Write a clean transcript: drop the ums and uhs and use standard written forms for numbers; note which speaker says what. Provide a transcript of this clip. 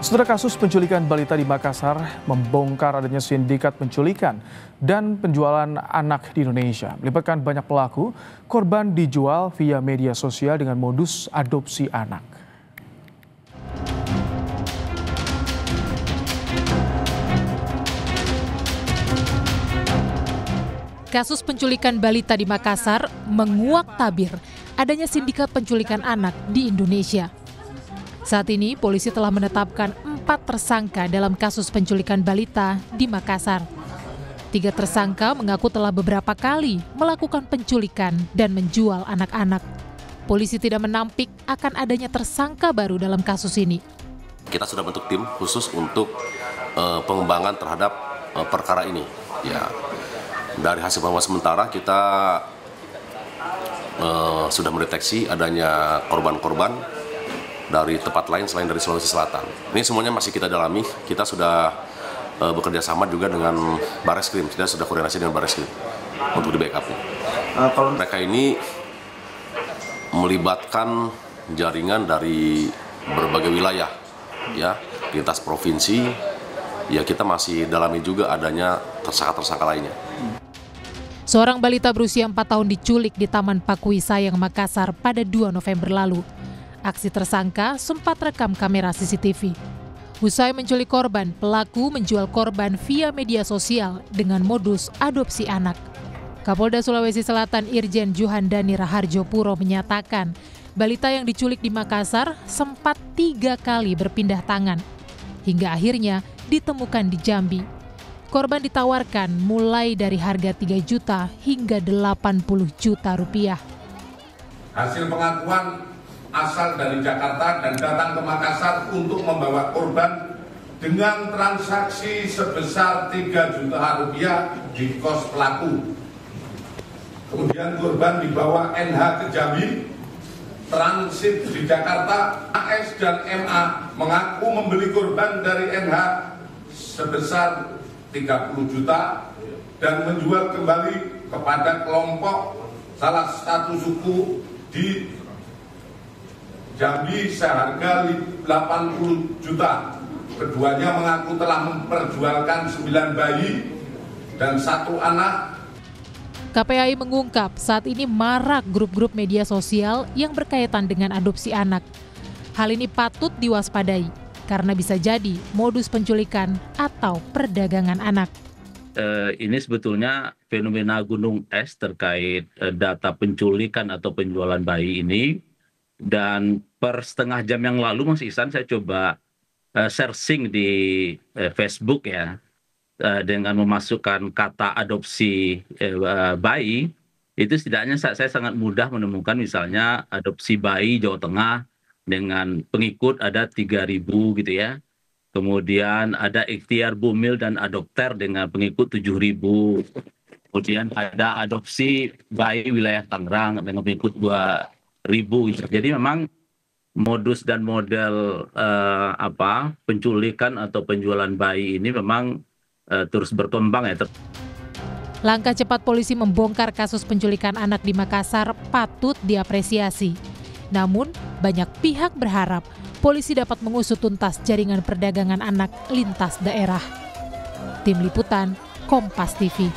Speaker 1: Setelah kasus penculikan balita di Makassar membongkar adanya sindikat penculikan dan penjualan anak di Indonesia. Melibatkan banyak pelaku, korban dijual via media sosial dengan modus adopsi anak.
Speaker 2: Kasus penculikan balita di Makassar menguak tabir adanya sindikat penculikan anak di Indonesia. Saat ini, polisi telah menetapkan 4 tersangka dalam kasus penculikan balita di Makassar. 3 tersangka mengaku telah beberapa kali melakukan penculikan dan menjual anak-anak. Polisi tidak menampik akan adanya tersangka baru dalam kasus ini.
Speaker 3: Kita sudah bentuk tim khusus untuk pengembangan terhadap perkara ini. Ya, dari hasil pengembangan sementara kita sudah mendeteksi adanya korban-korban dari tempat lain selain dari Sulawesi Selatan. Ini semuanya masih kita dalami. Kita sudah bekerja sama juga dengan Bareskrim. Kita sudah koordinasi dengan Bareskrim untuk di backup. Mereka ini melibatkan jaringan dari berbagai wilayah, ya, lintas provinsi. Ya, kita masih dalami juga adanya tersangka-tersangka lainnya.
Speaker 2: Seorang balita berusia 4 tahun diculik di Taman Pakui Sayang, Makassar pada 2 November lalu. Aksi tersangka sempat rekam kamera CCTV. Usai menculik korban, pelaku menjual korban via media sosial dengan modus adopsi anak. Kapolda Sulawesi Selatan Irjen Juhandani Raharjo Puro menyatakan, balita yang diculik di Makassar sempat 3 kali berpindah tangan, hingga akhirnya ditemukan di Jambi. Korban ditawarkan mulai dari harga 3 juta hingga 80 juta rupiah.
Speaker 4: Hasil pengakuan asal dari Jakarta dan datang ke Makassar untuk membawa korban dengan transaksi sebesar 3 juta rupiah di kos pelaku. Kemudian korban dibawa NH ke Jambi, transit di Jakarta. AS dan MA mengaku membeli korban dari NH sebesar 30 juta dan menjual kembali kepada kelompok salah satu suku di Jambi seharga 80 juta. Keduanya mengaku telah memperjualkan 9 bayi dan 1 anak.
Speaker 2: KPAI mengungkap saat ini marak grup-grup media sosial yang berkaitan dengan adopsi anak. Hal ini patut diwaspadai karena bisa jadi modus penculikan atau perdagangan anak.
Speaker 5: Ini sebetulnya fenomena gunung es terkait data penculikan atau penjualan bayi ini. Dan per setengah jam yang lalu, Mas Ihsan, saya coba searching di Facebook ya, dengan memasukkan kata adopsi bayi, itu setidaknya saya sangat mudah menemukan misalnya adopsi bayi Jawa Tengah dengan pengikut ada 3.000 gitu ya. Kemudian ada ikhtiar bumil dan adopter dengan pengikut 7.000. Kemudian ada adopsi bayi wilayah Tangerang dengan pengikut 2.000. Jadi memang modus dan model penculikan atau penjualan bayi ini memang terus berkembang ya.
Speaker 2: Langkah cepat polisi membongkar kasus penculikan anak di Makassar patut diapresiasi. Namun, banyak pihak berharap polisi dapat mengusut tuntas jaringan perdagangan anak lintas daerah. Tim Liputan, Kompas TV.